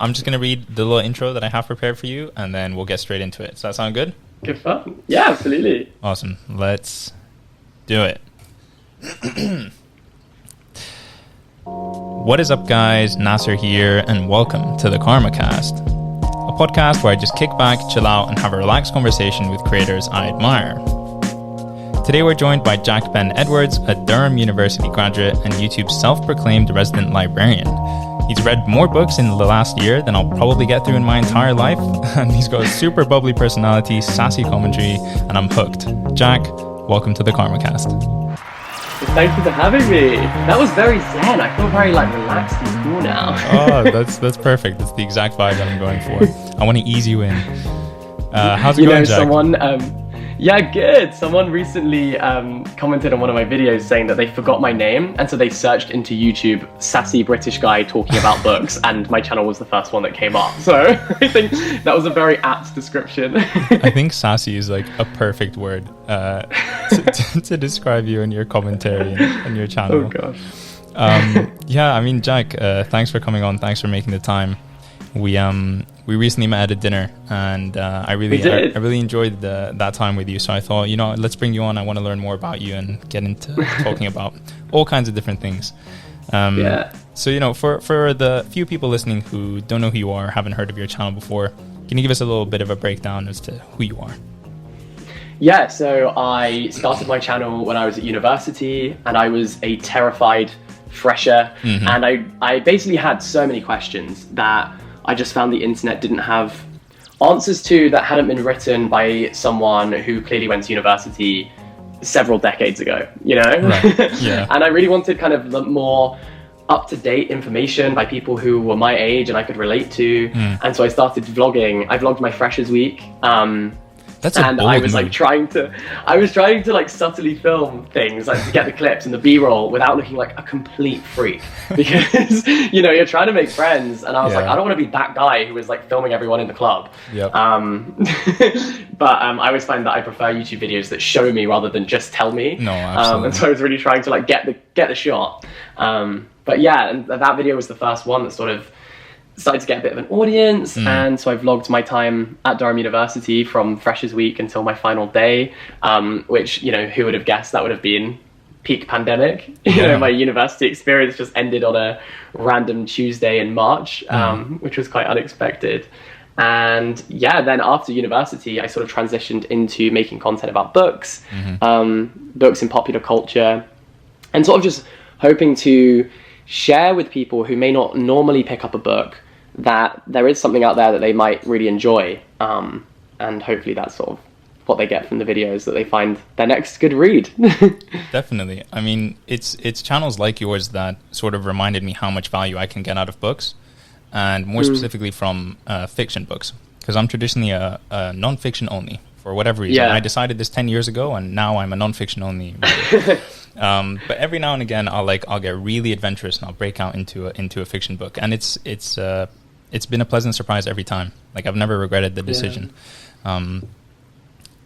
I'm just going to read the little intro that I have prepared for you, and then we'll get straight into it. Does that sound good? Good fun. Yeah, absolutely. Awesome. Let's do it. What is up, guys? Nasir here, and welcome to the KharmaKast, a podcast where I just kick back, chill out, and have a relaxed conversation with creators I admire. Today we're joined by Jack Ben Edwards, a Durham University graduate and YouTube's self-proclaimed resident librarian. He's read more books in the last year than I'll probably get through in my entire life, and he's got a super bubbly personality, sassy commentary, and I'm hooked. Jack, welcome to the KharmaKast. Thank you for having me. That was very zen. I feel very relaxed and cool now. Oh, that's perfect. That's the exact vibe that I'm going for. I want to ease you in. How's it going, Jack? Yeah, good. Someone recently commented on one of my videos saying that they forgot my name, and so they searched into YouTube sassy British guy talking about books, and my channel was the first one that came up. So I think that was a very apt description. I think sassy is like a perfect word to describe you and your commentary and your channel. Oh gosh. Yeah, I mean, Jack, thanks for coming on. Thanks for making the time. We recently met at a dinner, and I really enjoyed that time with you. So I thought, let's bring you on. I want to learn more about you and get into talking about all kinds of different things. Yeah. So for the few people listening who don't know who you are, haven't heard of your channel before, can you give us a little bit of a breakdown as to who you are? Yeah. So I started my channel when I was at university, and I was a terrified fresher, and I basically had so many questions that I just found the internet didn't have answers to, that hadn't been written by someone who clearly went to university several decades ago, Right. Yeah. And I really wanted kind of the more up-to-date information by people who were my age and I could relate to. And so I started vlogging. I vlogged my Freshers Week. I was trying to subtly film things, like to get the clips and the B-roll without looking like a complete freak, because you're trying to make friends, and I was like, I don't want to be that guy who was like filming everyone in the club. Yep. But I always find that I prefer YouTube videos that show me rather than just tell me. No, absolutely. And so I was really trying to get the shot. But yeah, and that video was the first one that sort of started to get a bit of an audience, and so I vlogged my time at Durham University from Freshers Week until my final day, which, who would have guessed that would have been peak pandemic. My university experience just ended on a random Tuesday in March, which was quite unexpected. And yeah, then after university, I sort of transitioned into making content about books, books in popular culture, and sort of just hoping to share with people who may not normally pick up a book that there is something out there that they might really enjoy, and hopefully that's sort of what they get from the videos, that they find their next good read. Definitely. I mean, it's channels like yours that sort of reminded me how much value I can get out of books, and more specifically from fiction books, because I'm traditionally a non-fiction only for whatever reason. I decided this 10 years ago, and now I'm a non-fiction only reader. But every now and again, I'll get really adventurous and I'll break out into a fiction book, and it's been a pleasant surprise every time. Like, I've never regretted the decision.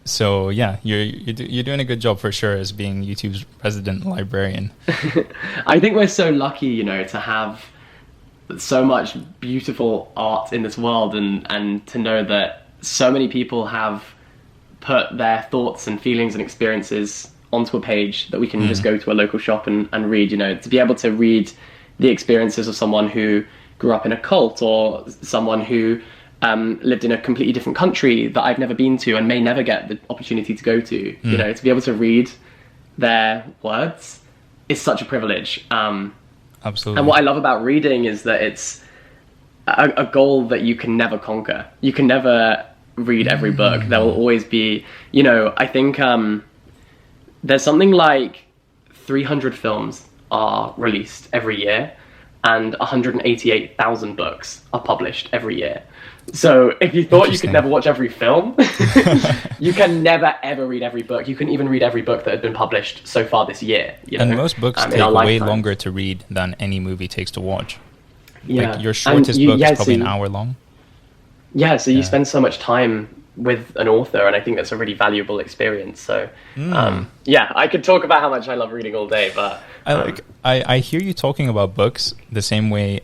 So yeah, you're doing a good job for sure as being YouTube's resident librarian. I think we're so lucky, to have so much beautiful art in this world, and to know that so many people have put their thoughts and feelings and experiences onto a page that we can just go to a local shop and read. To be able to read the experiences of someone who grew up in a cult, or someone who lived in a completely different country that I've never been to and may never get the opportunity to go to. To be able to read their words is such a privilege. Absolutely. And what I love about reading is that it's a goal that you can never conquer. You can never read every book. There will always be, I think there's something like 300 films are released every year, and 188,000 books are published every year. So if you thought you could never watch every film, you can never ever read every book. You couldn't even read every book that had been published so far this year. And most books take way longer to read than any movie takes to watch. Yeah. Like, your shortest book is probably an hour long. Yeah, so you spend so much time with an author, and I think that's a really valuable experience. So I could talk about how much I love reading all day, but I hear you talking about books the same way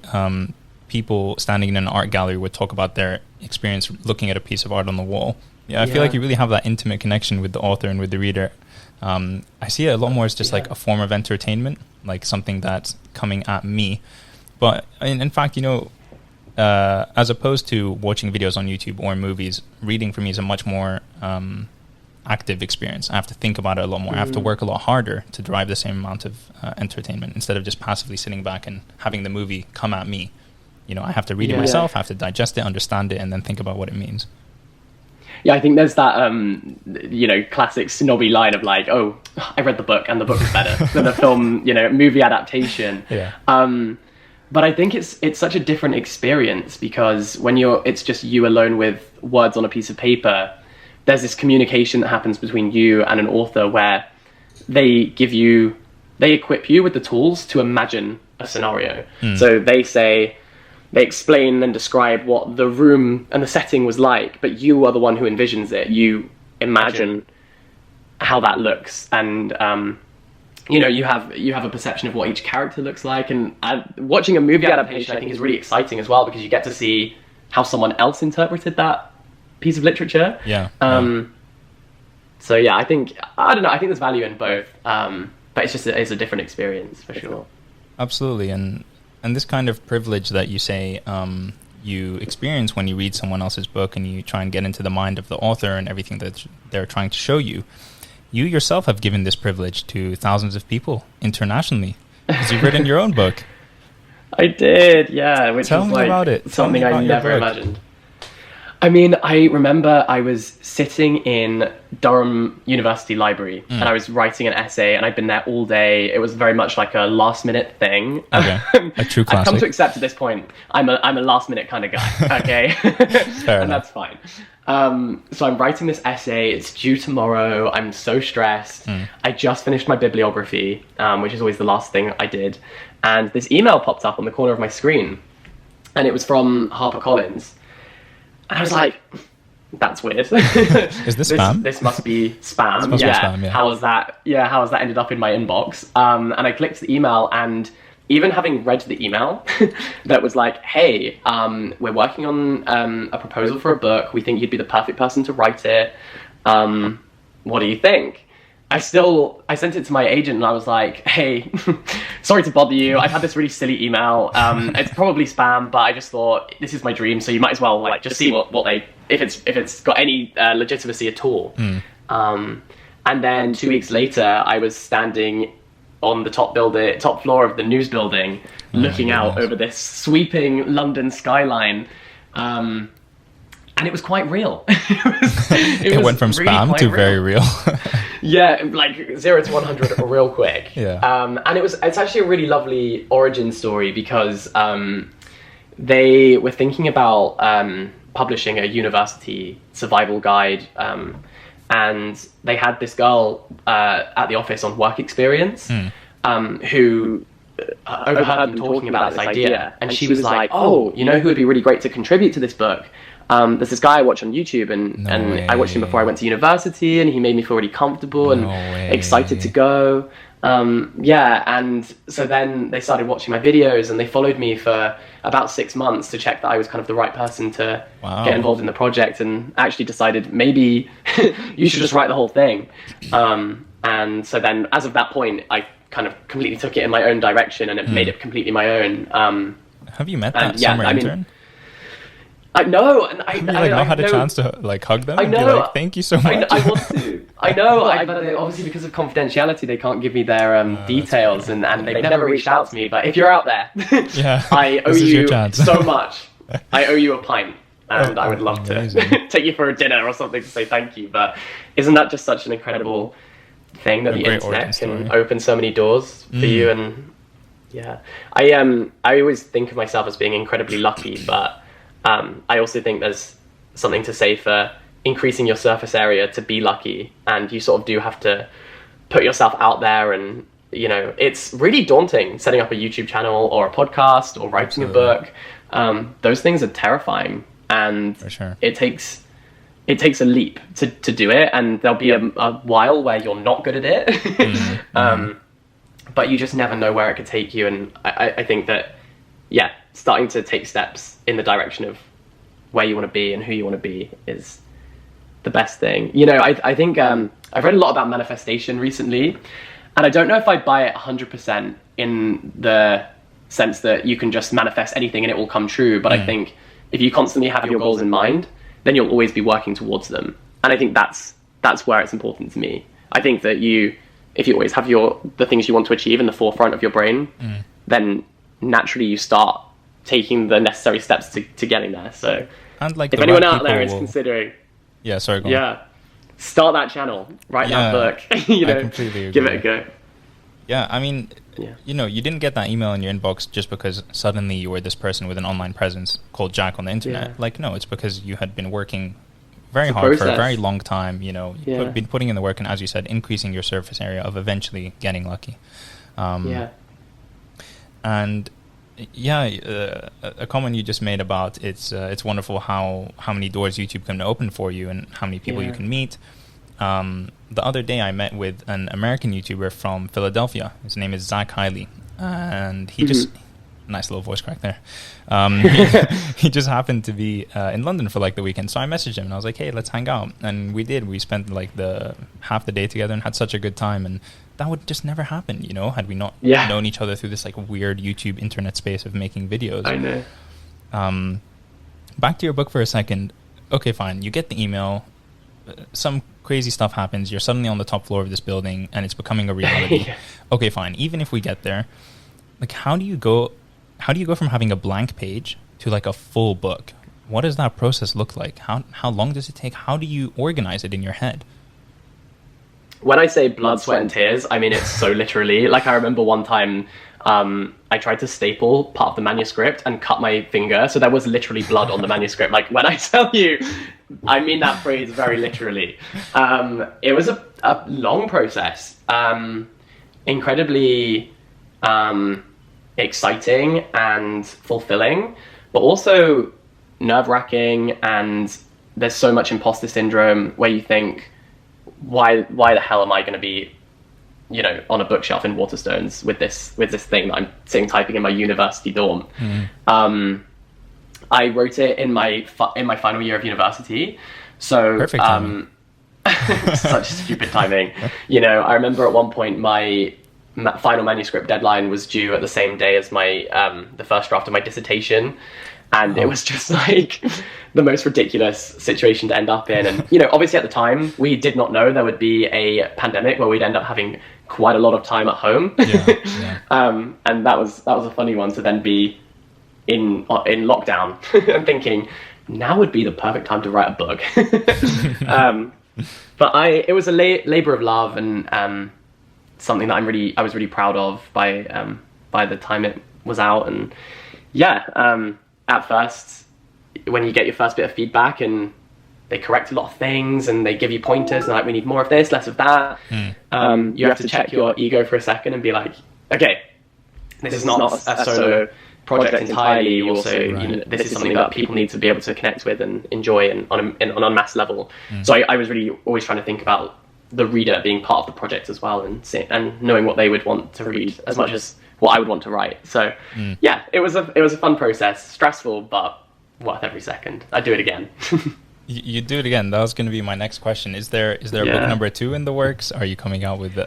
people standing in an art gallery would talk about their experience looking at a piece of art on the wall. Yeah, I feel like you really have that intimate connection with the author and with the reader. I see it a lot more as just like a form of entertainment, like something that's coming at me. But in fact, you know, as opposed to watching videos on YouTube or movies, reading for me is a much more active experience. I have to think about it a lot more. I have to work a lot harder to derive the same amount of entertainment instead of just passively sitting back and having the movie come at me. You know, I have to read it myself, I have to digest it, understand it, and then think about what it means. Yeah, I think there's that, you know, classic snobby line of like, oh, I read the book and the book was better than the film, you know, movie adaptation. Yeah. But I think it's such a different experience because when it's just you alone with words on a piece of paper, there's this communication that happens between you and an author where they equip you with the tools to imagine a scenario. So they explain and describe what the room and the setting was like, but you are the one who envisions it. You imagine how that looks, and you know, you have a perception of what each character looks like. And watching a movie adaptation, I think, is really exciting as well because you get to see how someone else interpreted that piece of literature. So yeah, I think there's value in both, but it's a different experience for sure. Absolutely. And this kind of privilege that you say you experience when you read someone else's book and you try and get into the mind of the author and everything that they're trying to show you, you yourself have given this privilege to thousands of people internationally because you've written your own book. I did, yeah. Which Tell was me like about it. Something I never imagined. I mean, I remember I was sitting in Durham University Library and I was writing an essay and I'd been there all day. It was very much like a last minute thing. Okay. A true classic. I've come to accept at this point, I'm a last minute kind of guy, okay? Fair enough. That's fine. So I'm writing this essay, it's due tomorrow, I'm so stressed. I just finished my bibliography, which is always the last thing I did. And this email popped up on the corner of my screen and it was from HarperCollins. And I was like, that's weird. Is this spam? This must be spam. Must be spam, yeah. How has that ended up in my inbox? And I clicked the email, and even having read the email that was like, hey, we're working on a proposal for a book. We think you'd be the perfect person to write it. What do you think? I sent it to my agent and I was like, hey, sorry to bother you. I've had this really silly email. It's probably spam, but I just thought this is my dream. So you might as well like just see what if it's got any legitimacy at all. And then 2 weeks later, I was standing on the top floor of the news building, looking out over this sweeping London skyline. And it was quite real. It went from really spam to very real. Yeah, like 0 to 100 real quick. Yeah. And it's actually a really lovely origin story because they were thinking about publishing a university survival guide, and they had this girl at the office on work experience who overheard them talking about this idea, and she was like, oh, you know who would be really great to contribute to this book? There's this guy I watch on YouTube, and I watched him before I went to university, and he made me feel really comfortable and excited to go. And so then they started watching my videos, and they followed me for about 6 months to check that I was kind of the right person to get involved in the project, and actually decided maybe you should just write the whole thing. And so then as of that point, I kind of completely took it in my own direction, and it made it completely my own. Have you met that summer intern? I know, and I not had a chance to like hug them. And know. Be like, thank you so much. I want to. I know, but obviously because of confidentiality, they can't give me their details, and they've never reached out to me. But if you're out there, I owe you so much. I owe you a pint, and I would love to take you for a dinner or something to say thank you. But isn't that just such an incredible thing that the internet can open so many doors for you? And I always think of myself as being incredibly lucky, but I also think there's something to say for increasing your surface area to be lucky, and you sort of do have to put yourself out there, and you know, it's really daunting setting up a YouTube channel or a podcast or writing a book. Those things are terrifying, and it takes a leap to do it, and there'll be a while where you're not good at it. But you just never know where it could take you, and I think that yeah, starting to take steps in the direction of where you want to be and who you want to be is the best thing. You know, I think I've read a lot about manifestation recently, and I don't know if I buy it 100% in the sense that you can just manifest anything and it will come true. But I think if you constantly have your goals in mind, then you'll always be working towards them. And I think that's where it's important to me. I think that if you always have the things you want to achieve in the forefront of your brain, then naturally you start taking the necessary steps to getting there. So and like if anyone out there is considering, start that channel, write that book, you know, give it a go. Yeah, I mean, you know, you didn't get that email in your inbox just because suddenly you were this person with an online presence called Jack on the internet. Like, no, it's because you had been working very hard for a very long time, you know, been putting in the work and, as you said, increasing your surface area of eventually getting lucky. And a comment you just made about it's wonderful how many doors YouTube can open for you and how many people you can meet. The other day I met with an American YouTuber from Philadelphia. His name is Zach Hiley, and he just nice little voice crack there. He just happened to be in London for like the weekend, so I messaged him and I was like, hey, let's hang out. And we did. We spent like half the day together and had such a good time, and that would just never happen, you know, had we not known each other through this like weird YouTube internet space of making videos. I know. Back to your book for a second. Okay, fine, you get the email, some crazy stuff happens, you're suddenly on the top floor of this building and it's becoming a reality. Okay, fine, even if we get there, like how do you go from having a blank page to like a full book? What does that process look like? How long does it take? How do you organize it in your head? When I say blood, sweat and tears, I mean it's so literally. Like I remember one time I tried to staple part of the manuscript and cut my finger, so there was literally blood on the manuscript. Like when I tell you, I mean that phrase very literally. It was a long process, incredibly exciting and fulfilling, but also nerve-wracking, and there's so much imposter syndrome where you think, why the hell am I going to be, you know, on a bookshelf in Waterstones with this thing that I'm sitting typing in my university dorm. I wrote it in my final year of university, so perfect timing. Such stupid timing. You know, I remember at one point my final manuscript deadline was due at the same day as my the first draft of my dissertation, and it was just like the most ridiculous situation to end up in. And you know, obviously at the time we did not know there would be a pandemic where we'd end up having quite a lot of time at home. And that was a funny one to then be in lockdown and thinking now would be the perfect time to write a book. But it was a labor of love, and something that I was really proud of by the time it was out. And at first, when you get your first bit of feedback and they correct a lot of things and they give you pointers and like, we need more of this, less of that, you have to check your ego for a second and be like, okay, this is not a solo project entirely. Also, you know, this is something that people need to be able to connect with and enjoy and on a mass level. So I was really always trying to think about the reader being part of the project as well, and knowing what they would want to read as much as what I would want to write. So it was a fun process, stressful, but worth every second. I'd do it again. You do it again. That was going to be my next question. Is there a book number 2 in the works? Are you coming out with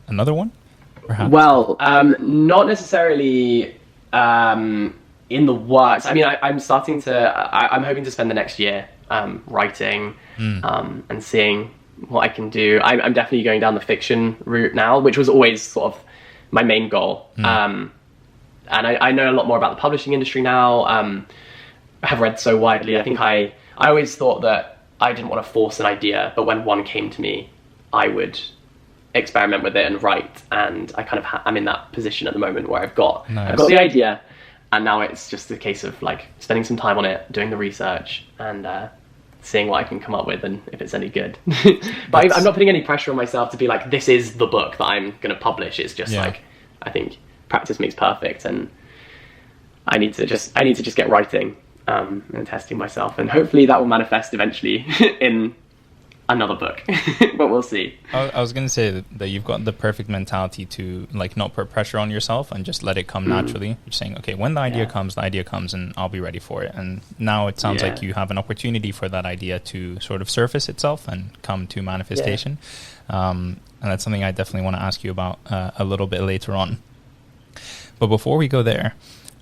another one, perhaps? Well, not necessarily in the works. I mean, I'm starting to. I'm hoping to spend the next year writing and seeing what I can do. I'm definitely going down the fiction route now, which was always sort of my main goal. And I know a lot more about the publishing industry now. I have read so widely. I think I always thought that I didn't want to force an idea, but when one came to me, I would experiment with it and write. And I kind of I'm in that position at the moment where I've got the idea, and now it's just a case of like spending some time on it, doing the research, and seeing what I can come up with and if it's any good. But I'm not putting any pressure on myself to be like, this is the book that I'm going to publish. It's just like, I think practice makes perfect, and I need to just get writing and testing myself, and hopefully that will manifest eventually in another book. But we'll see. I was going to say that you've got the perfect mentality to like not put pressure on yourself and just let it come naturally. You're saying, okay, when the idea comes and I'll be ready for it. And now it sounds like you have an opportunity for that idea to sort of surface itself and come to manifestation. And that's something I definitely want to ask you about a little bit later on. But before we go there,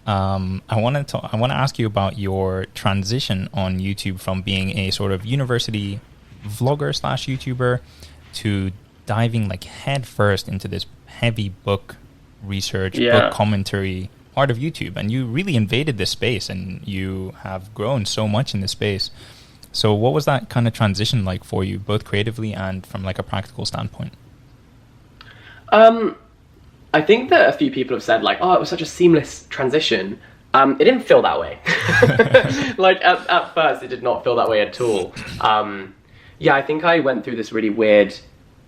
I want to ask you about your transition on YouTube from being a sort of university vlogger / YouTuber to diving like head first into this heavy book research, book commentary part of YouTube. And you really invaded this space and you have grown so much in this space. So what was that kind of transition like for you, both creatively and from like a practical standpoint? I think that a few people have said like, oh, it was such a seamless transition. It didn't feel that way. Like at first, it did not feel that way at all. I think I went through this really weird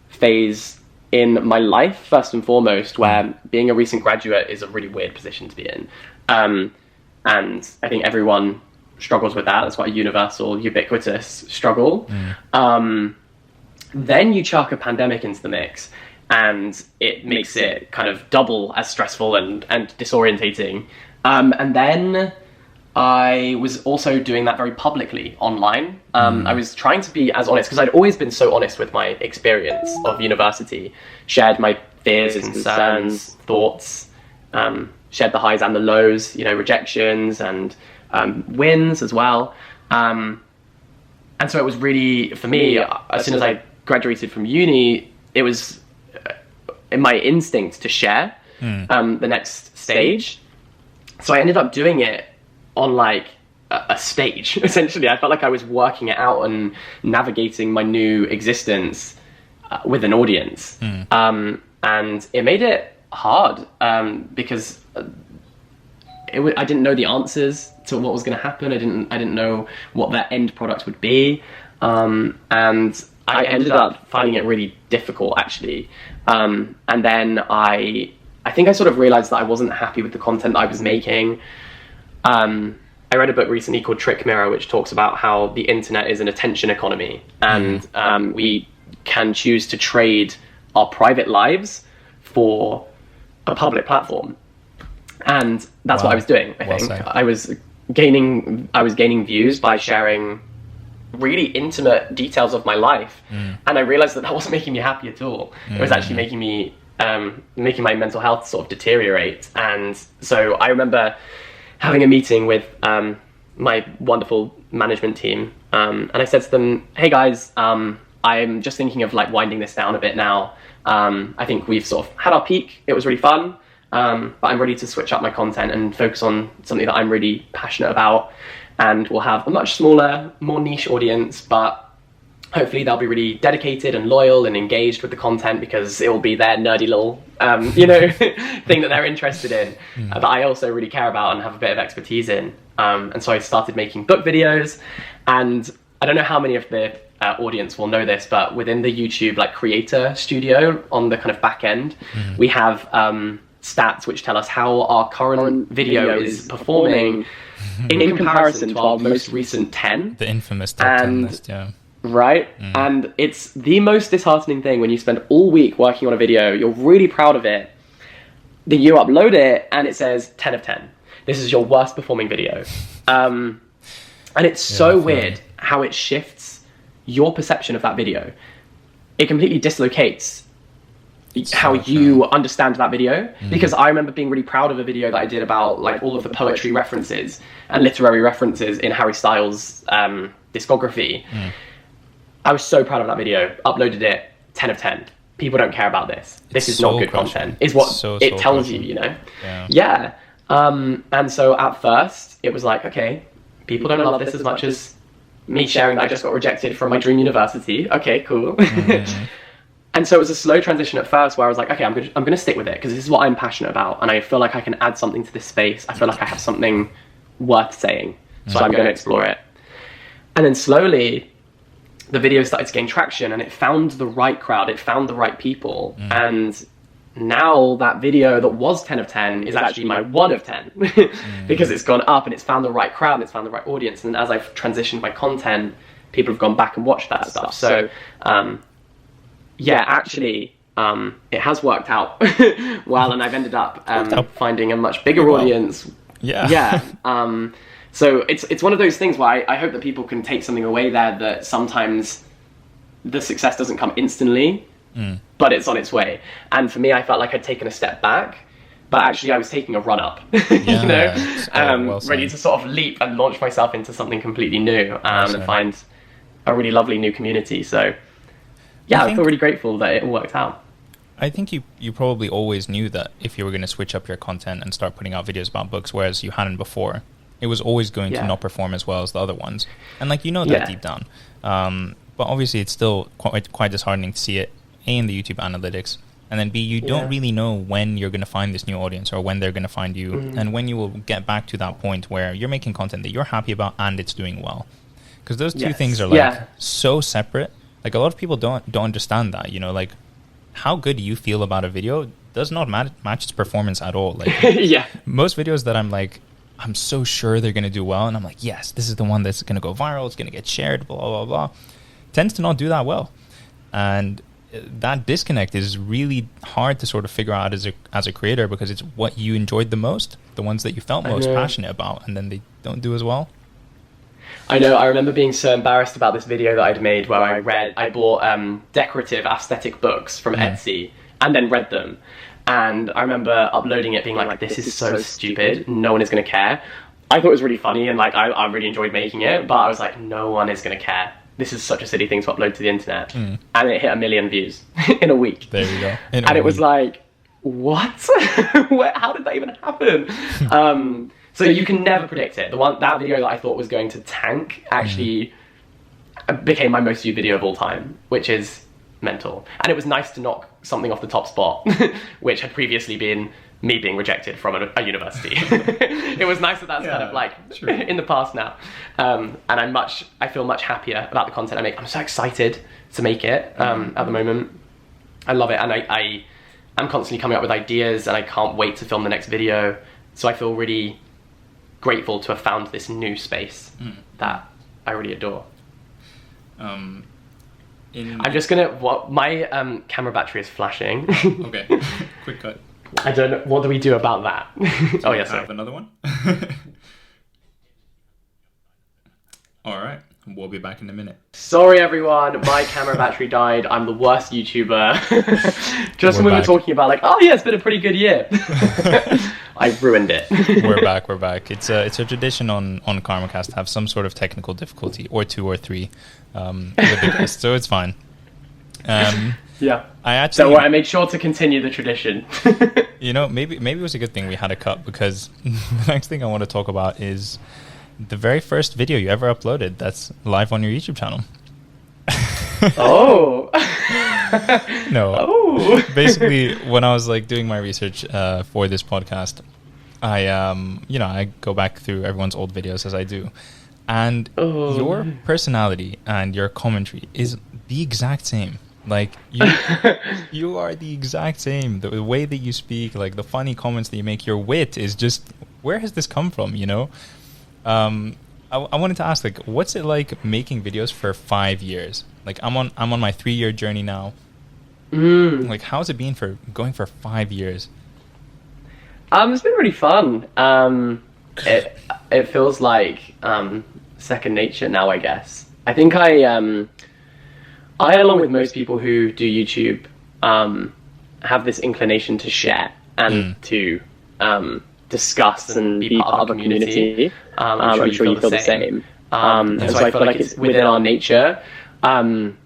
phase in my life, first and foremost, where being a recent graduate is a really weird position to be in. And I think everyone struggles with that. That's quite a universal, ubiquitous struggle. Then you chuck a pandemic into the mix, and it makes it kind of double as stressful and disorientating. And then I was also doing that very publicly online. I was trying to be as honest, because I'd always been so honest with my experience of university, shared my fears, concerns, thoughts, shared the highs and the lows, rejections and wins as well. And so it was really, for me, as soon as I graduated from uni, it was in my instinct to share the next stage. So I ended up doing it on like a stage, essentially. I felt like I was working it out and navigating my new existence with an audience. And it made it hard because I didn't know the answers to what was going to happen. I didn't know what that end product would be. And I ended up finding it really difficult, actually. And then I think I sort of realized that I wasn't happy with the content that I was making. I read a book recently called Trick Mirror, which talks about how the internet is an attention economy, and we can choose to trade our private lives for a public platform. And that's what I was doing. I think I was gaining views by sharing really intimate details of my life, and I realized that wasn't making me happy at all. It was actually making me making my mental health sort of deteriorate. And so I remember having a meeting with my wonderful management team, and I said to them, hey guys, I'm just thinking of like winding this down a bit now. I think we've sort of had our peak. It was really fun, but I'm ready to switch up my content and focus on something that I'm really passionate about. And we'll have a much smaller, more niche audience, but hopefully they'll be really dedicated and loyal and engaged with the content, because it will be their nerdy little, thing that they're interested in, that I also really care about and have a bit of expertise in. And so I started making book videos, and I don't know how many of the audience will know this, but within the YouTube like creator studio on the kind of back end, we have stats which tell us how our current video is performing in comparison to our most recent 10. The infamous top 10 list, yeah. Right? And it's the most disheartening thing when you spend all week working on a video, you're really proud of it, then you upload it and it says 10 of 10. This is your worst performing video. And it's so weird how it shifts your perception of that video. It completely dislocates how you understand that video, because I remember being really proud of a video that I did about like all of the poetry references and literary references in Harry Styles' discography. I was so proud of that video, uploaded it, 10 of 10. People don't care about this. This is not good content, is what it tells you, Yeah. And so at first it was like, okay, people don't love this as much as me sharing that I just got rejected from my dream university. Okay, cool. And so it was a slow transition at first where I was like, okay, I'm going to stick with it because this is what I'm passionate about. And I feel like I can add something to this space. I feel like I have something worth saying. So I'm going to explore it. And then slowly the video started to gain traction and it found the right crowd. It found the right people. And now that video that was 10 of 10 is actually my 1 of 10 because it's gone up and it's found the right crowd and it's found the right audience. And as I've transitioned my content, people have gone back and watched that stuff. So yeah, actually it has worked out well, and I've ended up finding a much bigger audience. Yeah. So it's one of those things where I hope that people can take something away there, that sometimes the success doesn't come instantly, but it's on its way. And for me, I felt like I'd taken a step back, but actually I was taking a run up, you know, ready to sort of leap and launch myself into something completely new, and find a really lovely new community. So yeah, I feel really grateful that it all worked out. I think you probably always knew that if you were going to switch up your content and start putting out videos about books, whereas you hadn't before, it was always going to not perform as well as the other ones. And like, you know that deep down. But obviously it's still quite disheartening to see it, A, in the YouTube analytics, and then B, you don't really know when you're going to find this new audience or when they're going to find you, and when you will get back to that point where you're making content that you're happy about and it's doing well. Because those two things are like so separate. Like, a lot of people don't understand that, you know, like, how good you feel about a video does not match its performance at all. Like, most videos that I'm like, I'm so sure they're going to do well, and I'm like, yes, this is the one that's going to go viral, it's going to get shared, blah, blah, blah, tends to not do that well. And that disconnect is really hard to sort of figure out as a creator, because it's what you enjoyed the most, the ones that you felt most passionate about, and then they don't do as well. I know, I remember being so embarrassed about this video that I'd made where I bought decorative aesthetic books from Etsy and then read them. And I remember uploading it being like, this is so stupid, no one is going to care. I thought it was really funny, and like I really enjoyed making it, but I was like, no one is going to care. This is such a silly thing to upload to the internet. And it hit 1 million views in a week. There you go. And it was like, what? How did that even happen? So you can never predict it. That video that I thought was going to tank actually became my most viewed video of all time, which is mental. And it was nice to knock something off the top spot, which had previously been me being rejected from a university. It was nice that that's kind of like in the past now. And I feel much happier about the content I make. I'm so excited to make it at the moment. I love it. And I'm constantly coming up with ideas, and I can't wait to film the next video. So I feel really grateful to have found this new space that I really adore. I'm just gonna, my camera battery is flashing. Okay, quick cut. I don't know, what do we do about that? Oh yes, have another one. All right, we'll be back in a minute. Sorry everyone, my camera battery died. I'm the worst YouTuber. Just when we were talking about like, oh yeah, it's been a pretty good year. I ruined it. We're back. It's a tradition on KharmaKast to have some sort of technical difficulty, or 2 or 3, with the guest, so it's fine. So I made sure to continue the tradition. You know, maybe it was a good thing we had a cut, because the next thing I want to talk about is the very first video you ever uploaded that's live on your YouTube channel. Oh. No. Oh. Basically, when I was like doing my research for this podcast, I go back through everyone's old videos, as I do, and your personality and your commentary is the exact same. Like, you are the exact same. The way that you speak, like the funny comments that you make, your wit is just, where has this come from, you know? I wanted to ask, like, what's it like making videos for 5 years? Like, I'm on my 3-year journey now. Like, how's it been for going for 5 years? It's been really fun. It feels like second nature now, I guess. I think I along with most people who do YouTube, have this inclination to share and to discuss and be part of a community. I'm sure you feel the same. And so I feel like it's within our nature. And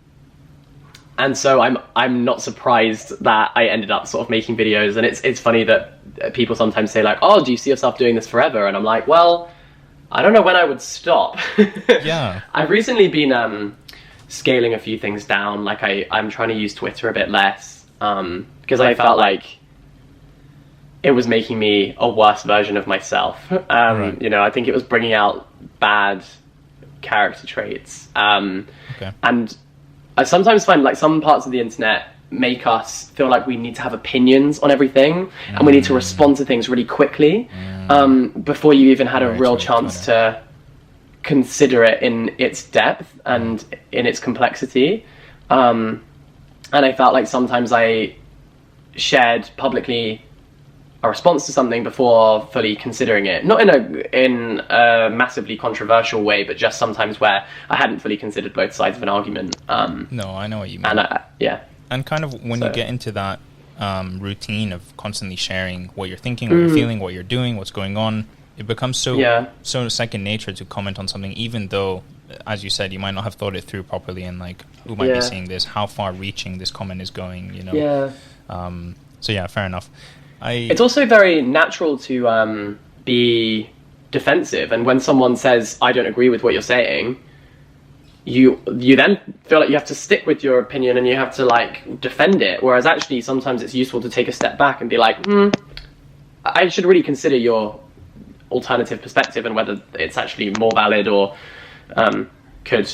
so I'm not surprised that I ended up sort of making videos. And it's funny that people sometimes say like, oh, do you see yourself doing this forever? And I'm like, well, I don't know when I would stop. Yeah. I've recently been scaling a few things down. Like I'm trying to use Twitter a bit less, because I felt like it was making me a worse version of myself. Right. You know, I think it was bringing out bad character traits. And I sometimes find like some parts of the internet make us feel like we need to have opinions on everything, and we need to respond to things really quickly, before you even had a real chance to consider it in its depth and in its complexity. And I felt like sometimes I shared publicly a response to something before fully considering it. Not in a massively controversial way, but just sometimes where I hadn't fully considered both sides of an argument. No, I know what you mean. And And kind of when you get into that routine of constantly sharing what you're thinking, what you're feeling, what you're doing, what's going on, it becomes so second nature to comment on something, even though, as you said, you might not have thought it through properly, and like, who might be seeing this, how far reaching this comment is going, you know. So yeah, fair enough. It's also very natural to be defensive, and when someone says, I don't agree with what you're saying, you then feel like you have to stick with your opinion and you have to like defend it, whereas actually sometimes it's useful to take a step back and be like, I should really consider your alternative perspective and whether it's actually more valid or could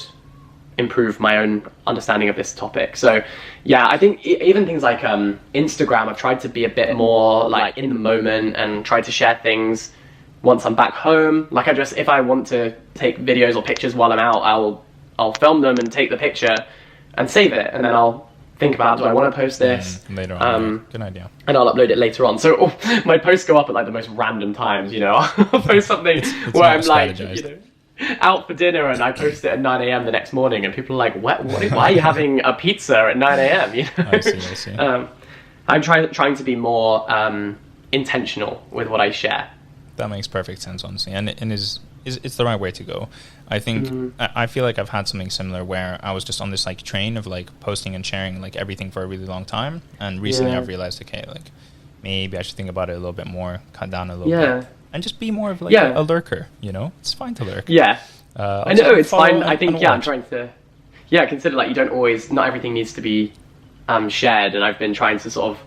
improve my own understanding of this topic. So yeah, I think even things like Instagram, I've tried to be a bit more like in the moment and try to share things once I'm back home. Like if I want to take videos or pictures while I'm out, I'll film them and take the picture and save it, and then I'll think about, do I want to post this later on? Good idea. And I'll upload it later on. So my posts go up at like the most random times, you know. I'll post something where I'm like, you know, out for dinner, and I post it at 9 a.m. the next morning, and people are like, why are you having a pizza at 9 a.m.? You know? I see. I'm trying to be more intentional with what I share. That makes perfect sense, honestly, and it's the right way to go. I think I feel like I've had something similar where I was just on this like train of like posting and sharing like everything for a really long time, and recently I've realized, okay, like maybe I should think about it a little bit more, cut down a little bit, and just be more of like a lurker. You know, it's fine to lurk. Yeah, I know it's fine. I think I'm trying to consider like not everything needs to be shared, and I've been trying to sort of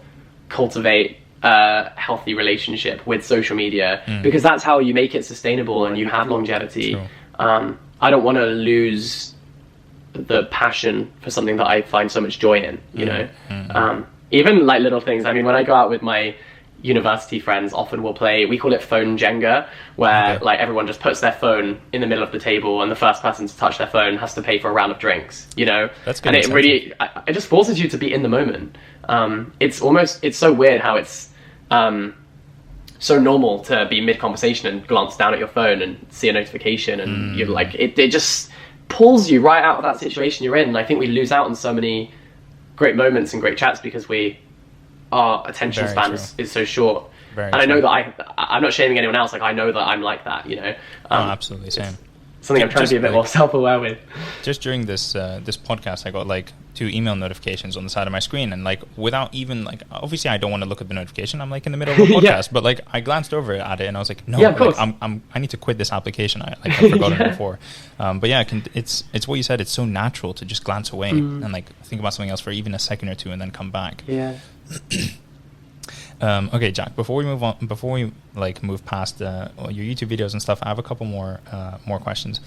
cultivate a healthy relationship with social media because that's how you make it sustainable and you have longevity. True. I don't want to lose the passion for something that I find so much joy in, you know. Even like little things. I mean, when I go out with my university friends, often we call it phone Jenga, where like everyone just puts their phone in the middle of the table, and the first person to touch their phone has to pay for a round of drinks, you know. That's good. And it just forces you to be in the moment. It's so weird how it's so normal to be mid-conversation and glance down at your phone and see a notification, and you're like, it just pulls you right out of that situation you're in. And I think we lose out on so many great moments and great chats because our attention span is so short. I know that I'm not shaming anyone else. Like, I know that I'm like that, you know. Absolutely, same. Something I'm trying to be a bit more self-aware with. Just during this podcast, I got like 2 email notifications on the side of my screen, and like without even like, obviously I don't want to look at the notification. I'm like in the middle of a podcast, but like I glanced over at it and I was like, no, like, I need to quit this application. I've forgotten it before. But yeah, it's what you said. It's so natural to just glance away and like think about something else for even a second or two and then come back. Yeah. Okay, Jack, before we like move past your YouTube videos and stuff, I have a couple more questions.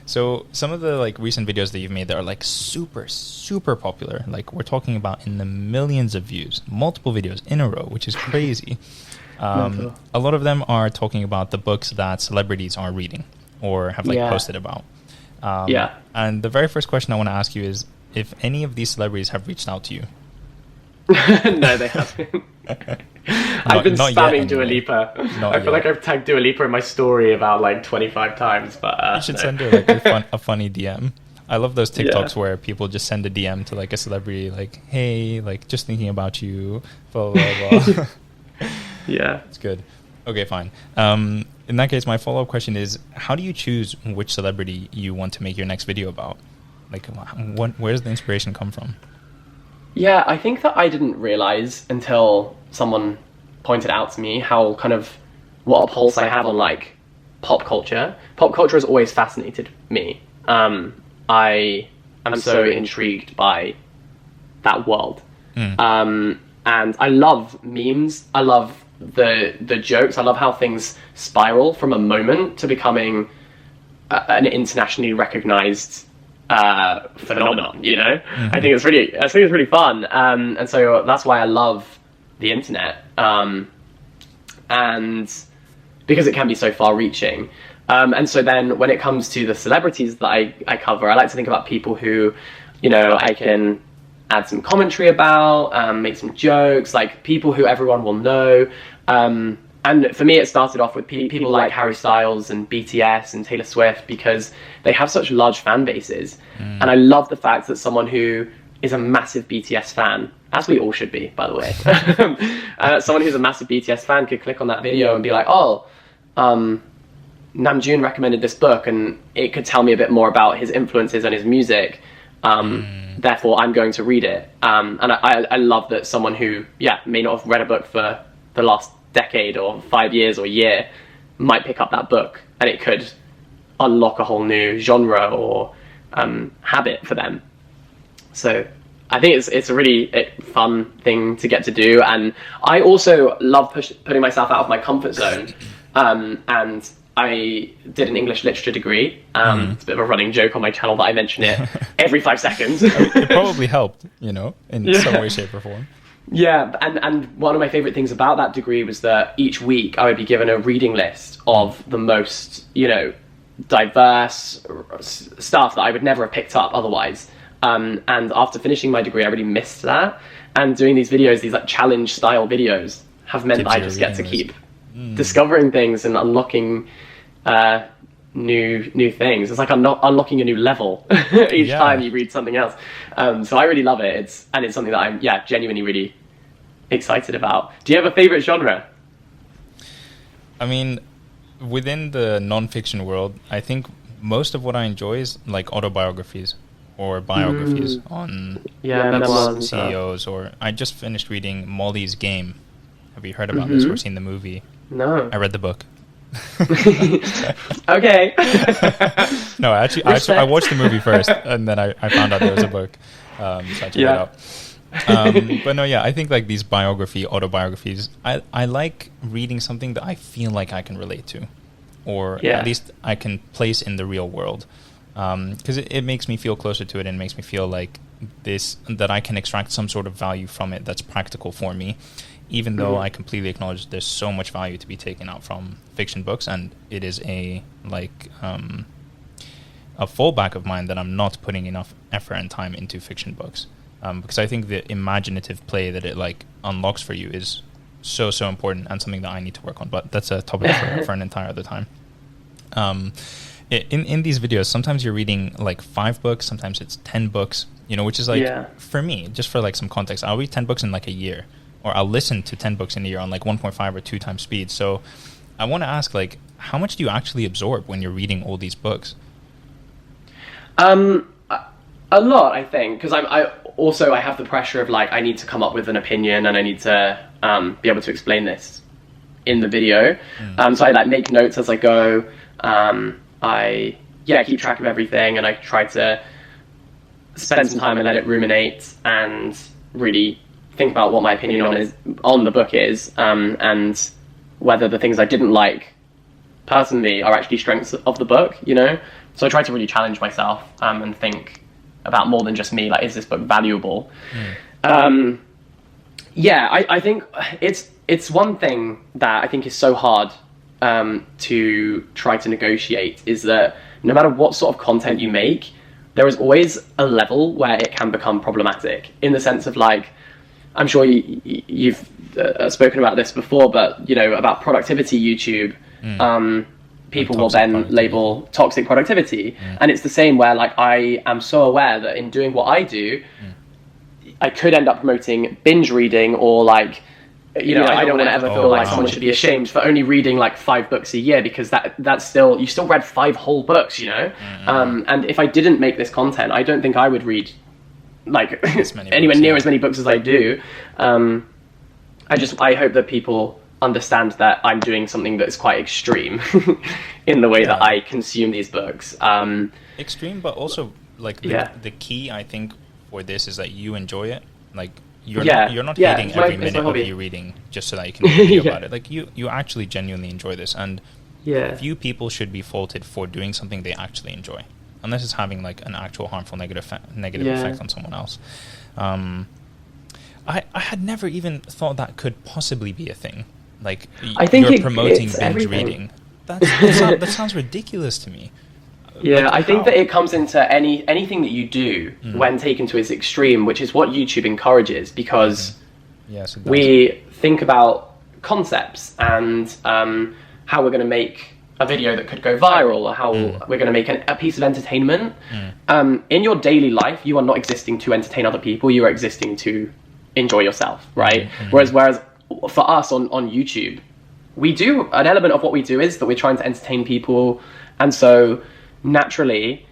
So some of the like recent videos that you've made that are like super, super popular, like we're talking about in the millions of views, multiple videos in a row, which is crazy. A lot of them are talking about the books that celebrities are reading or have like posted about. And the very first question I want to ask you is if any of these celebrities have reached out to you. No, they haven't. I've been spamming Dua Lipa. I feel like I've tagged Dua Lipa in my story about like 25 times, but you should send her like a funny DM. I love those TikToks where people just send a DM to like a celebrity, like, hey, like just thinking about you, blah blah blah. Yeah, it's good. Okay, fine. In that case, my follow-up question is, how do you choose which celebrity you want to make your next video about? Like, where does the inspiration come from? Yeah, I think that I didn't realize until someone pointed out to me how kind of what a pulse I have on like pop culture. Pop culture has always fascinated me. I am so intrigued by that world. And I love memes. I love the jokes. I love how things spiral from a moment to becoming an internationally recognized phenomenon, you know. I think it's really fun, and so that's why I love the internet, and because it can be so far-reaching. And so then when it comes to the celebrities that I cover, I like to think about people who, you know, I can add some commentary about, make some jokes, like people who everyone will know. And for me, it started off with people like Harry Styles and BTS and Taylor Swift, because they have such large fan bases. And I love the fact that someone who is a massive BTS fan, as we all should be, by the way, someone who's a massive BTS fan could click on that video and be like, oh, Namjoon recommended this book, and it could tell me a bit more about his influences and his music. Therefore, I'm going to read it. And I love that someone who, may not have read a book for the last decade or 5 years or year might pick up that book, and it could unlock a whole new genre or habit for them. So I think it's a really fun thing to get to do. And I also love putting myself out of my comfort zone. And I did an English literature degree. It's a bit of a running joke on my channel that I mention it every 5 seconds. It probably helped, in some way, shape or form. Yeah, and one of my favorite things about that degree was that each week I would be given a reading list of the most, diverse stuff that I would never have picked up otherwise. And after finishing my degree, I really missed that. And doing these videos, these like challenge style videos, have meant that I just get to keep discovering things and unlocking new things. It's like unlocking a new level each time you read something else. So I really love it. It's something that I'm genuinely really excited about. Do you have a favorite genre? I mean, within the non-fiction world, I think most of what I enjoy is like autobiographies or biographies on CEOs. Or I just finished reading Molly's Game. Have you heard about this or seen the movie? No. I read the book. Okay. No, I watched the movie first, and then I found out there was a book, so I checked it out. But no, I think like these autobiographies, I like reading something that I feel like I can relate to, or at least I can place in the real world, because it makes me feel closer to it, and makes me feel like that I can extract some sort of value from it that's practical for me. Even though I completely acknowledge there's so much value to be taken out from fiction books, and it is a fallback of mine that I'm not putting enough effort and time into fiction books, because I think the imaginative play that it like unlocks for you is so important, and something that I need to work on. But that's a topic for an entire other time. In these videos, sometimes you're reading like 5 books, sometimes it's 10 books, which is like for me, just for like some context, I'll read 10 books in like a year. Or I'll listen to 10 books in a year on like 1.5 or 2 times speed. So I want to ask, like, how much do you actually absorb when you're reading all these books? A lot, I think, because I have the pressure of like I need to come up with an opinion, and I need to be able to explain this in the video. So I like make notes as I go. I keep track of everything, and I try to spend some time and let it ruminate and really think about what my opinion on the book is, and whether the things I didn't like personally are actually strengths of the book, So I try to really challenge myself and think about more than just me, like, is this book valuable? I think it's one thing that I think is so hard to try to negotiate, is that no matter what sort of content you make, there is always a level where it can become problematic, in the sense of like, I'm sure you've spoken about this before, but about productivity YouTube, people will then label toxic productivity, and it's the same where like I am so aware that in doing what I do, I could end up promoting binge reading, or like I don't want to ever feel like someone should be ashamed for only reading like 5 books a year, because that's still, you still read 5 whole books, and if I didn't make this content, I don't think I would read like anywhere near as many books as I do. I hope that people understand that I'm doing something that's quite extreme in the way that I consume these books. Extreme, but also like the key, I think, for this is that you enjoy it. Like you're not hating every minute of you reading just so that you can make a video about it. Like you actually genuinely enjoy this, and few people should be faulted for doing something they actually enjoy, unless it's having like an actual harmful negative effect on someone else. I had never even thought that could possibly be a thing. Like, I think you're promoting binge reading. That sounds ridiculous to me. Yeah, I think that it comes into anything that you do when taken to its extreme, which is what YouTube encourages, because yes, we think about concepts and how we're going to make a video that could go viral, or how we're going to make a piece of entertainment. In your daily life, you are not existing to entertain other people. You are existing to enjoy yourself, right? Whereas for us on YouTube, we do, an element of what we do is that we're trying to entertain people. And so naturally,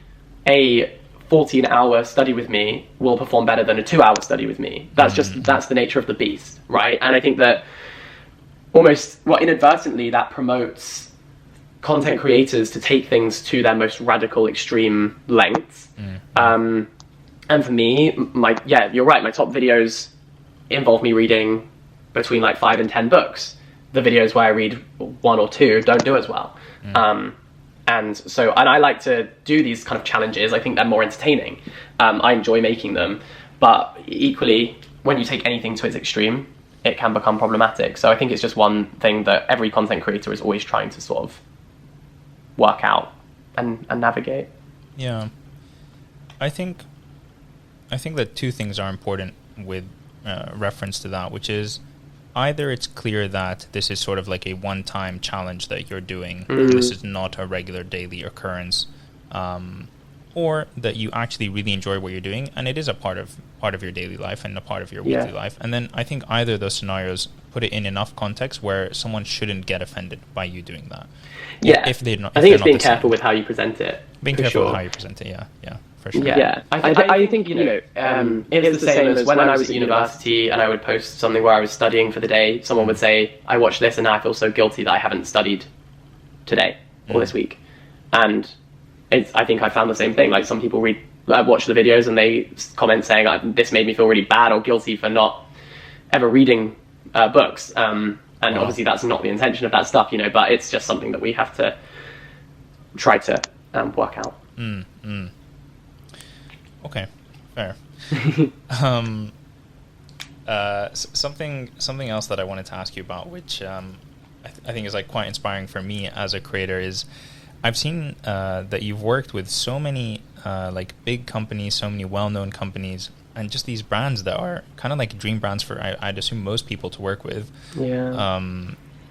a 14-hour study with me will perform better than a 2-hour study with me. That's that's the nature of the beast, right? And I think that inadvertently, that promotes content creators to take things to their most radical, extreme lengths. And for me, you're right, my top videos involve me reading between like 5 and 10 books. The videos where I read 1 or 2 don't do as well. And I like to do these kind of challenges. I think they're more entertaining. I enjoy making them, but equally, when you take anything to its extreme, it can become problematic. So I think it's just one thing that every content creator is always trying to sort of work out and navigate. Yeah, I think that 2 things are important with reference to that, which is either it's clear that this is sort of like a one-time challenge that you're doing, this is not a regular daily occurrence, or that you actually really enjoy what you're doing and it is a part of your daily life and a part of your weekly life. And then I think either of those scenarios put it in enough context where someone shouldn't get offended by you doing that. Yeah, if they're not, I think it's being careful with how you present it. Being careful with how you present it, yeah. For sure. Yeah, I think it's the same as when I was at university and I would post something where I was studying for the day. Someone would say, I watched this and now I feel so guilty that I haven't studied today or this week. And I think I found the same thing. Like, some people watch the videos and they comment saying, this made me feel really bad or guilty for not ever reading books. And obviously that's not the intention of that stuff, but it's just something that we have to try to work out. Okay, fair. Something else that I wanted to ask you about, which I think is like quite inspiring for me as a creator, is I've seen that you've worked with so many like big companies, so many well-known companies, and just these brands that are kind of like dream brands for I'd assume most people to work with. Yeah.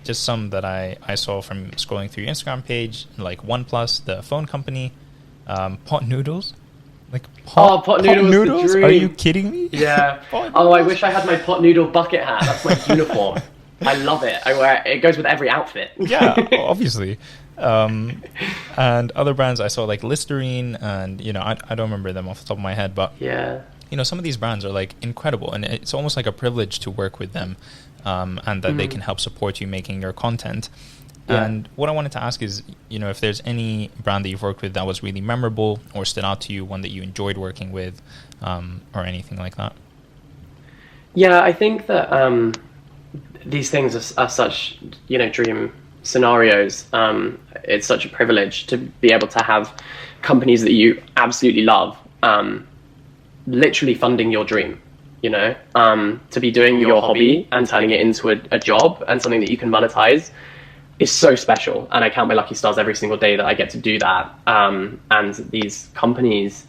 Just some that I saw from scrolling through your Instagram page, like OnePlus, the phone company, Pot Noodles. Like pot noodles? Are you kidding me? Yeah. I wish I had my pot noodle bucket hat. That's my uniform. I love it. I wear it. It goes with every outfit. Yeah, obviously. And other brands I saw, like Listerine, and I don't remember them off the top of my head, but yeah, some of these brands are like incredible, and it's almost like a privilege to work with them, and that they can help support you making your content. Yeah. And what I wanted to ask is, if there's any brand that you've worked with that was really memorable or stood out to you, one that you enjoyed working with, or anything like that. Yeah, I think that these things are such, dream scenarios. It's such a privilege to be able to have companies that you absolutely love, literally funding your dream, to be doing your hobby and turning it into a job and something that you can monetize. Is so special, and I count my lucky stars every single day that I get to do that. And these companies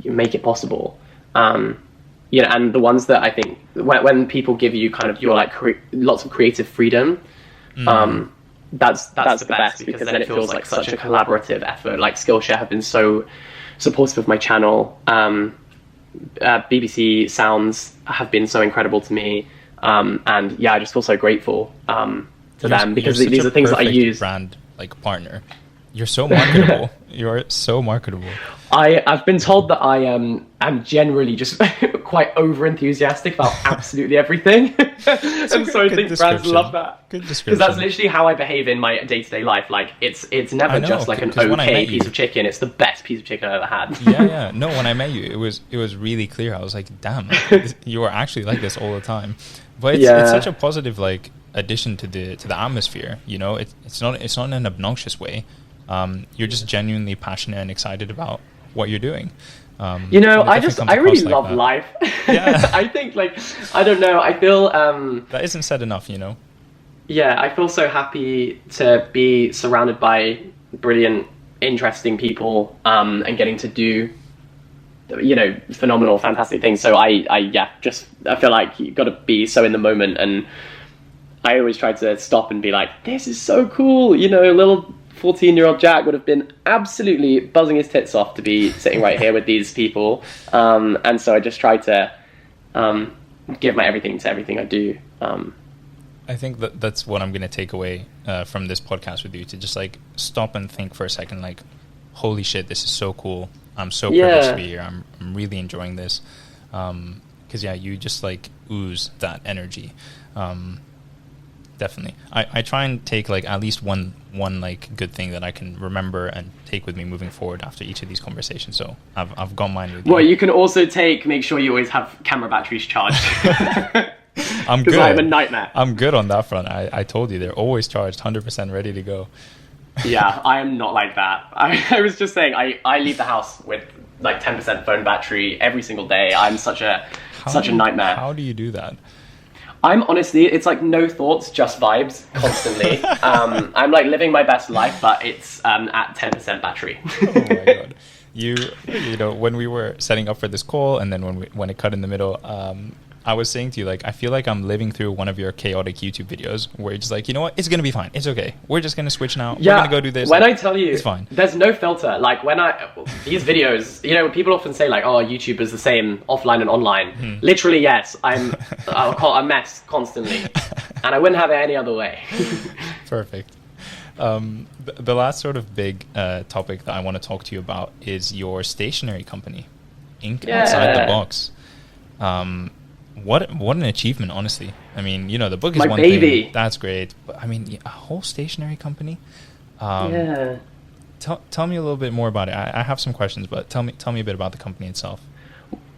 make it possible. And the ones that I think when people give you kind of your lots of creative freedom, that's the best, because then it feels like such a collaborative effort. Like Skillshare have been so supportive of my channel. BBC Sounds have been so incredible to me, and I just feel so grateful. To them, because these are things that I use. Brand partner, you're so marketable. You're so marketable. I've been told that I am generally just quite over enthusiastic about absolutely everything, and so I think brands love that. Good description. Because that's literally how I behave in my day-to-day life. Like it's never just like an okay piece of chicken. It's the best piece of chicken I've ever had. Yeah. No, when I met you, it was really clear. I was like, damn, you are actually like this all the time. But it's such a positive addition to the atmosphere. It's not in an obnoxious way. You're just genuinely passionate and excited about what you're doing. I really love life. Yeah. I think I don't know, I feel that isn't said enough. Yeah, I feel so happy to be surrounded by brilliant, interesting people, and getting to do, phenomenal, fantastic things. So I feel like you've got to be so in the moment, and I always try to stop and be like, this is so cool. Little 14-year-old Jack would have been absolutely buzzing his tits off to be sitting right here with these people. And so I just try to give my everything to everything I do. I think that's what I'm going to take away from this podcast with you, to just like stop and think for a second, like, holy shit, this is so cool. I'm so privileged to be here. I'm really enjoying this. Because you just like ooze that energy. Definitely. I try and take like at least one like good thing that I can remember and take with me moving forward after each of these conversations. So I've got mine with you. Well, you can also make sure you always have camera batteries charged. I'm good. Because I'm a nightmare. I'm good on that front. I told you, they're always charged, 100% ready to go. Yeah, I am not like that. I was just saying, I leave the house with like 10% phone battery every single day. I'm such a nightmare. How do you do that? I'm honestly, it's like no thoughts, just vibes constantly. I'm like living my best life, but it's at 10% battery. Oh my God. You know, when we were setting up for this call, and then when it cut in the middle, I was saying to you, like, I feel like I'm living through one of your chaotic YouTube videos where you're just like, you know what, it's going to be fine. It's okay. We're just going to switch now. Yeah, we're going to go do this. When I tell you, it's fine. There's no filter. Like these videos, people often say like, oh, YouTube is the same offline and online. Literally, yes. I'm a mess constantly. And I wouldn't have it any other way. Perfect. The last sort of big topic that I want to talk to you about is your stationery company, Ink Outside the Box. What an achievement, honestly. I mean, the book is my one baby. thing. That's great. But I mean, a whole stationery company? Tell me a little bit more about it. I have some questions, but tell me a bit about the company itself.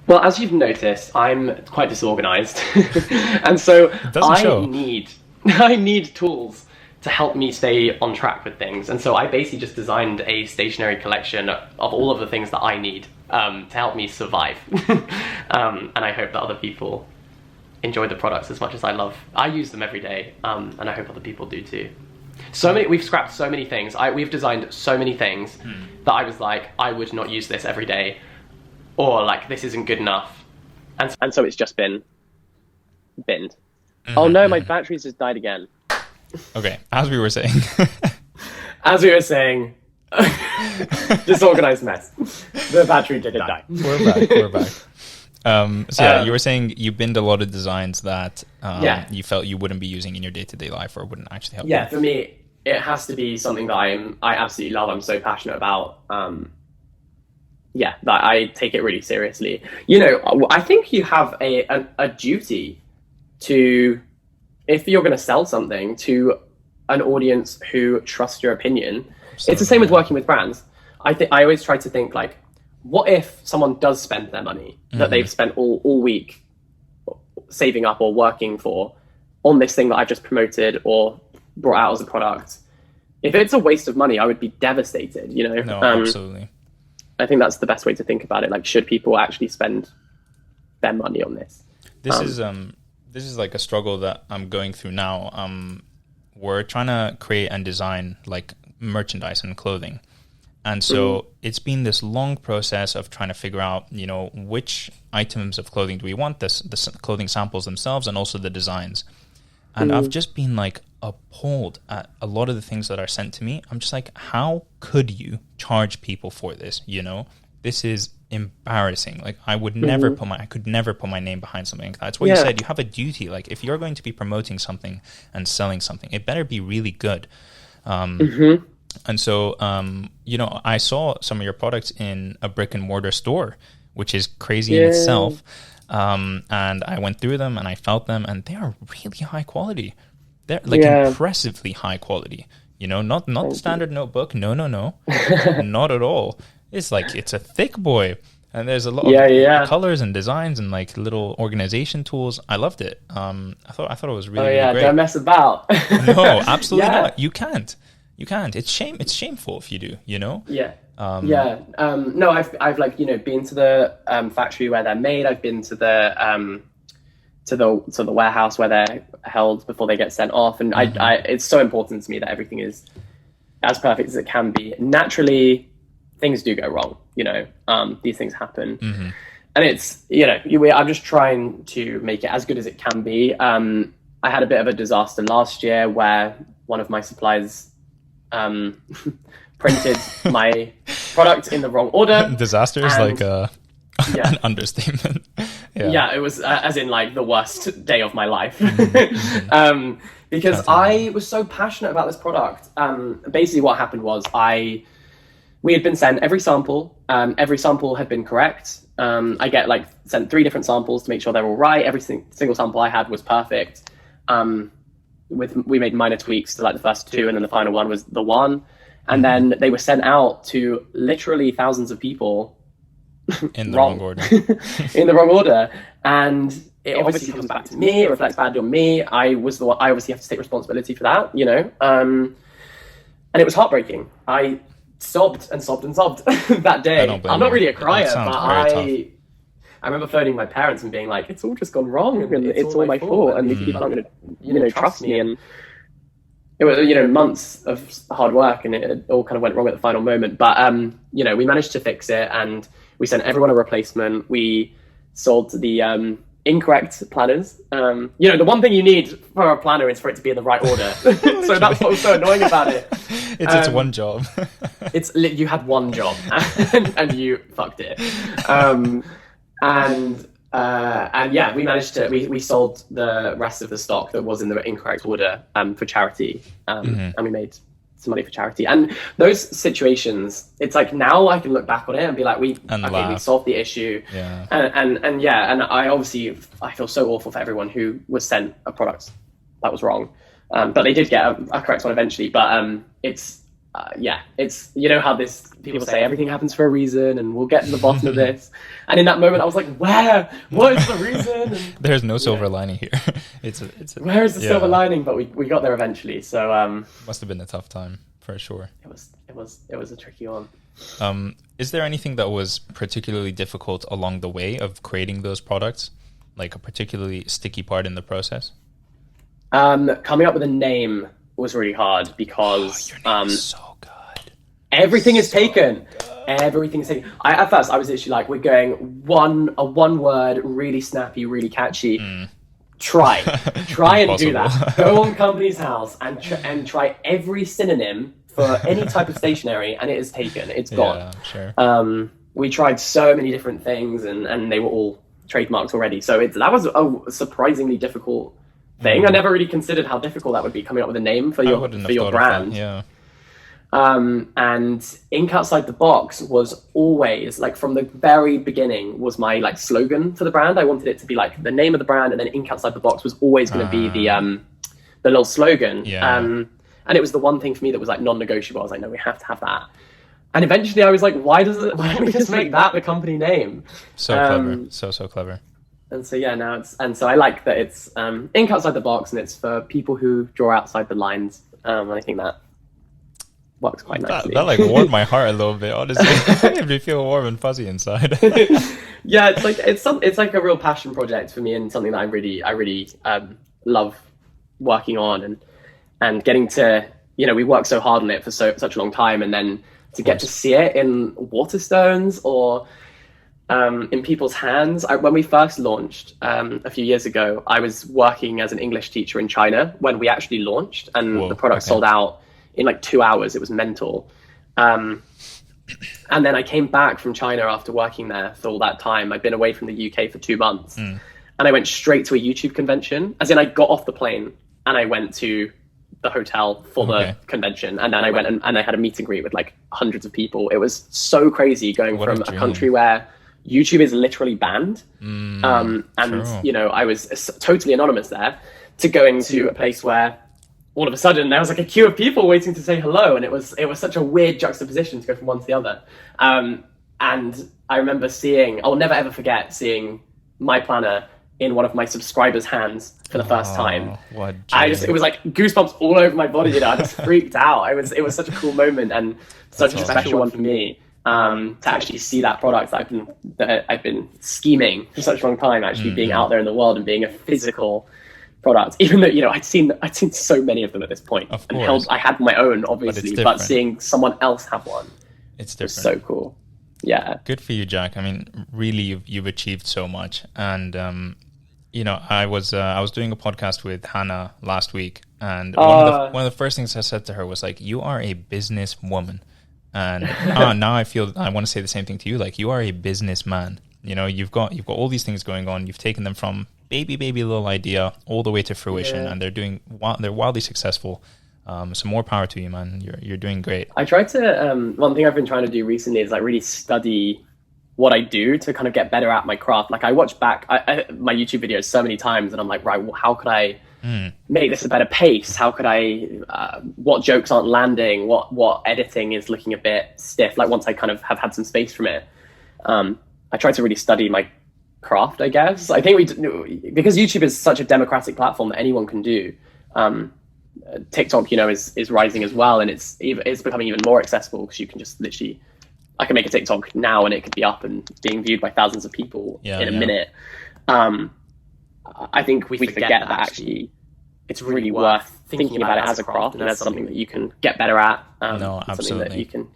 Well, as you've noticed, I'm quite disorganized. And so I need tools to help me stay on track with things. And so I basically just designed a stationery collection of all of the things that I need to help me survive. And I hope that other people enjoy the products as much as I love. I use them every day, and I hope other people do too. We've scrapped so many things. We've designed so many things that I was like, I would not use this every day, or like, this isn't good enough. And so it's just been binned. Oh no, my batteries just died again. Okay, as we were saying. Disorganized mess. The battery did die. We're back. You were saying you binned a lot of designs that you felt you wouldn't be using in your day-to-day life, or wouldn't actually help you. Yeah, for me, it has to be something that I absolutely love. I'm so passionate about. That I take it really seriously. I think you have a duty to, if you're going to sell something to an audience who trust your opinion. It's the same with working with brands. I always try to think like, what if someone does spend their money that they've spent all week saving up or working for on this thing that I've just promoted or brought out as a product? If it's a waste of money, I would be devastated, No, absolutely. I think that's the best way to think about it. Like, should people actually spend their money on this? This is like a struggle that I'm going through now. We're trying to create and design like merchandise and clothing. And so it's been this long process of trying to figure out, which items of clothing do we want, the clothing samples themselves, and also the designs. And I've just been like appalled at a lot of the things that are sent to me. I'm just like, how could you charge people for this? This is embarrassing. Like, I could never put my name behind something like that. It's what you said. You have a duty. Like, if you're going to be promoting something and selling something, it better be really good. And so, I saw some of your products in a brick and mortar store, which is crazy in itself. And I went through them and I felt them, and they are really high quality. They're like impressively high quality. Not the standard notebook. No, not at all. It's like, it's a thick boy, and there's a lot of colors and designs and like little organization tools. I loved it. I thought it was really, really great. Don't mess about. No, absolutely not. You can't. It's shameful if you do. No, I've been to the factory where they're made. I've been to the the warehouse where they're held before they get sent off. And I it's so important to me that everything is as perfect as it can be. Naturally, things do go wrong, these things happen. And it's, I'm just trying to make it as good as it can be. I had a bit of a disaster last year where one of my suppliers printed my product in the wrong order. Disaster is like an understatement. Yeah, it was as in like the worst day of my life. Because I was so passionate about this product. Basically what happened was we had been sent every sample. Every sample had been correct. I get sent 3 different samples to make sure they're all right. Every single sample I had was perfect. We made minor tweaks to the first 2, and then the final one was the one. And then they were sent out to literally thousands of people in the wrong order. In the wrong order. And it obviously comes back to me. It reflects badly on me. I obviously have to take responsibility for that, and it was heartbreaking. I sobbed and sobbed and sobbed that day. I'm not really a crier, but I remember phoning my parents and being like, it's all just gone wrong, and it's all my fault, and these people aren't going to trust me. And it was months of hard work, and it all kind of went wrong at the final moment. But we managed to fix it, and we sent everyone a replacement. We sold the incorrect planners. The one thing you need for a planner is for it to be in the right order. So that's what was so annoying about it. It's one job. You had one job and you fucked it. And yeah, we managed to we sold the rest of the stock that was in the incorrect order for charity, and we made some money for charity. And those situations, it's like now I can look back on it and be like, we solved the issue. And I feel so awful for everyone who was sent a product that was wrong, but they did get a correct one eventually. But it's how people say everything happens for a reason, and we'll get to the bottom of this. And in that moment I was like, what is the reason? And, there's no silver lining here. Where is the silver lining? But we got there eventually. So must have been a tough time for sure. It was a tricky one. Is there anything that was particularly difficult along the way of creating those products, like a particularly sticky part in the process? Coming up with a name was really hard because your name is so good. Everything is taken. Everything is taken. At first I was literally like, we're going one word, really snappy, really catchy. Try and do that. Go on Company's House and try every synonym for any type of stationery, and it is taken. It's gone. Yeah, sure. We tried so many different things, and they were all trademarks already. So that was a surprisingly difficult thing. I never really considered how difficult that would be, coming up with a name for your brand. Yeah. And Ink Outside the Box was always, from the very beginning, was my slogan for the brand. I wanted it to be the name of the brand, and then Ink Outside the Box was always going to be the little slogan. Yeah. And it was the one thing for me that was non-negotiable. I was like, no, we have to have that. And eventually I was like, why don't we just make that the company name? So clever. So clever. And so so I like that it's Ink Outside the Box, and it's for people who draw outside the lines. And I think that works quite nicely. That warmed my heart a little bit, honestly. It made me feel warm and fuzzy inside. Yeah, it's like a real passion project for me, and something that I really love working on, and getting to, we worked so hard on it for such a long time, and then to get to see it in Waterstones or in people's hands. When we first launched a few years ago, I was working as an English teacher in China when we actually launched, and the product sold out in 2 hours. It was mental. And then I came back from China after working there for all that time. I'd been away from the UK for 2 months, and I went straight to a YouTube convention. As in, I got off the plane and I went to the hotel for the convention, and then I went and I had a meet and greet with hundreds of people. It was so crazy going from a country where YouTube is literally banned, and I was totally anonymous there, to going to a place where all of a sudden there was a queue of people waiting to say hello, and it was such a weird juxtaposition to go from one to the other. And I remember I'll never ever forget seeing my planner in one of my subscribers' hands for the first time. It was goosebumps all over my body. I just freaked out. It was such a cool moment, and such a special one for me. to actually see that product that I've been scheming for such a long time actually being out there in the world and being a physical product, even though, you know, I'd seen so many of them at this point. Of course. I had my own, obviously, but seeing someone else have one, it's different. Was so cool. Yeah. Good for you, Jack. I mean, really, you've achieved so much. And, you know, I was doing a podcast with Hannah last week, and one of the first things I said to her was like, you are a businesswoman. And now I want to say the same thing to you. Like, you are a businessman. You know, you've got all these things going on. You've taken them from baby little idea all the way to fruition, and they're wildly successful. So more power to you, man. You're doing great. I tried to one thing I've been trying to do recently is like really study what I do to kind of get better at my craft. Like I watch back my YouTube videos so many times, and I'm like, right, well, how could I make this a better pace? How could I what jokes aren't landing? What editing is looking a bit stiff? Like once I kind of have had some space from it, I tried to really study my craft, I guess. I think because YouTube is such a democratic platform that anyone can do. TikTok, you know, is rising as well, and it's becoming even more accessible because you can just literally, I can make a TikTok now and it could be up and being viewed by thousands of people in a minute. I think we forget that actually it's really worth thinking about it as a craft and as something that you can get better at. No, absolutely. Something that you can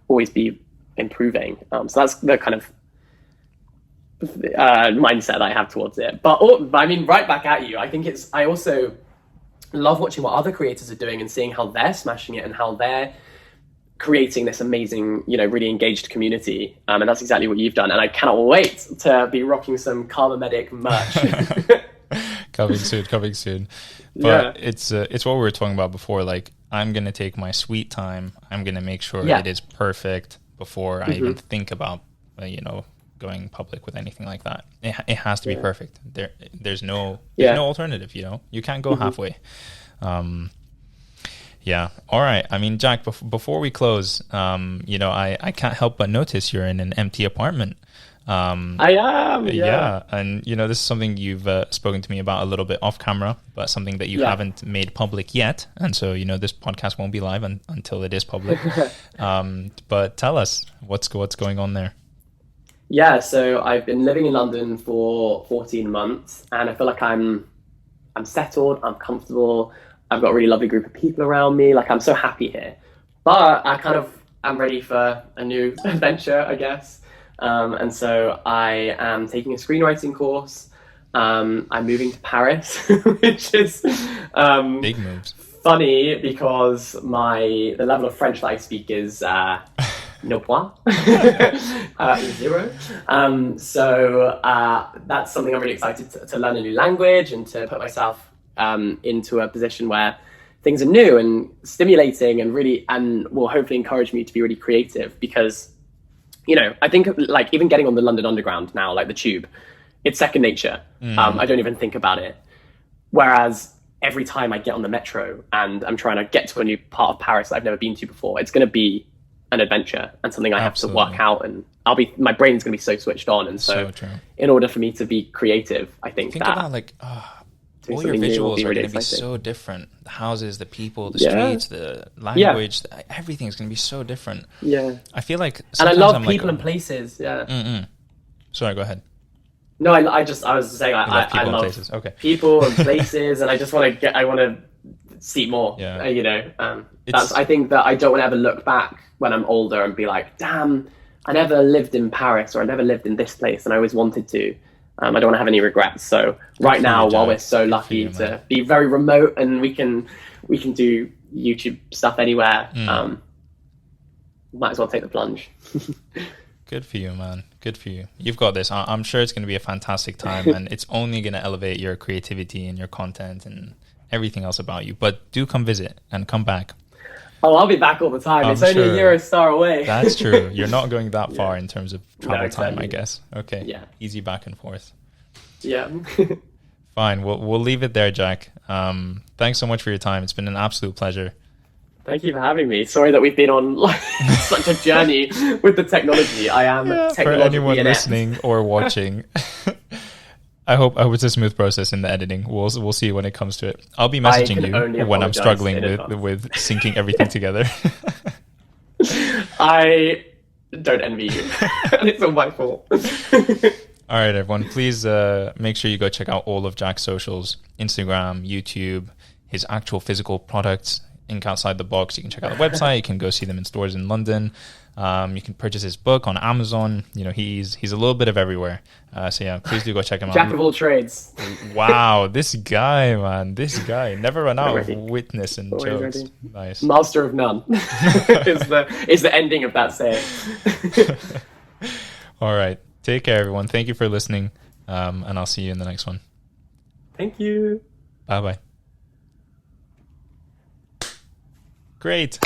always be improving. So that's the kind of mindset I have towards it. But I mean, right back at you. I think I also love watching what other creators are doing and seeing how they're smashing it and how they're creating this amazing, you know, really engaged community. And that's exactly what you've done. And I cannot wait to be rocking some Karma Medic merch. Coming soon. But it's what we were talking about before. Like, I'm going to take my sweet time. I'm going to make sure it is perfect before I even think about, you know, going public with anything like that. It has to be perfect. There's no alternative, you know. You can't go halfway. All right. I mean, Jack, before we close, you know, I can't help but notice you're in an empty apartment. I am. Yeah. And, you know, this is something you've spoken to me about a little bit off camera, but something that you haven't made public yet. And so, you know, this podcast won't be live until it is public. But tell us what's going on there. Yeah, so I've been living in London for 14 months, and I feel like I'm settled, I'm comfortable, I've got a really lovely group of people around me, like I'm so happy here. But I'm ready for a new adventure, I guess. And so I am taking a screenwriting course. I'm moving to Paris, which is big moves. Funny because the level of French that I speak is no point, 0. So that's something I'm really excited to learn a new language and to put myself into a position where things are new and stimulating and will hopefully encourage me to be really creative. Because, you know, I think like even getting on the London Underground now, like the tube, it's second nature. I don't even think about it. Whereas every time I get on the metro and I'm trying to get to a new part of Paris that I've never been to before, it's going to be an adventure and something I have to work out, and my brain's going to be so switched on. And so in order for me to be creative, I think that about like all your visuals are going to be so different. The houses, the people, the streets, the language, everything's going to be so different. Yeah. I feel like, and I love people and places. Yeah. Sorry, go ahead. No, I was saying I love places. Okay. People and places, and I just want to see more. Yeah. You know, I think that I don't want to ever look back when I'm older and be like, damn, I never lived in Paris, or I never lived in this place and I always wanted to. I don't want to have any regrets. So right now, while we're so lucky to be very remote and we can do YouTube stuff anywhere, might as well take the plunge. Good for you, man. Good for you. You've got this. I'm sure it's going to be a fantastic time, and it's only going to elevate your creativity and your content and everything else about you. But do come visit and come back. Oh, I'll be back all the time. It's only a Eurostar away. That's true. You're not going that far in terms of travel time, I guess. Okay. Yeah. Easy back and forth. Yeah. Fine. We'll leave it there, Jack. Thanks so much for your time. It's been an absolute pleasure. Thank you for having me. Sorry that we've been on such a journey with the technology. I am technologically for anyone listening or watching. I hope it's a smooth process in the editing. We'll see when it comes to it. I'll be messaging you when I'm struggling with syncing everything together. I don't envy you. And it's all my fault. All right, everyone, please make sure you go check out all of Jack's socials, Instagram, YouTube, his actual physical products, Ink Outside the Box. You can check out the website. You can go see them in stores in London. You can purchase his book on Amazon. You know, he's a little bit of everywhere. So yeah, please do go check him out. Jack of all trades. Wow, this guy, man, this guy never run out of witness and always jokes. Ready. Nice. Master of none is the ending of that saying. All right, take care, everyone. Thank you for listening, and I'll see you in the next one. Thank you. Bye bye. Great.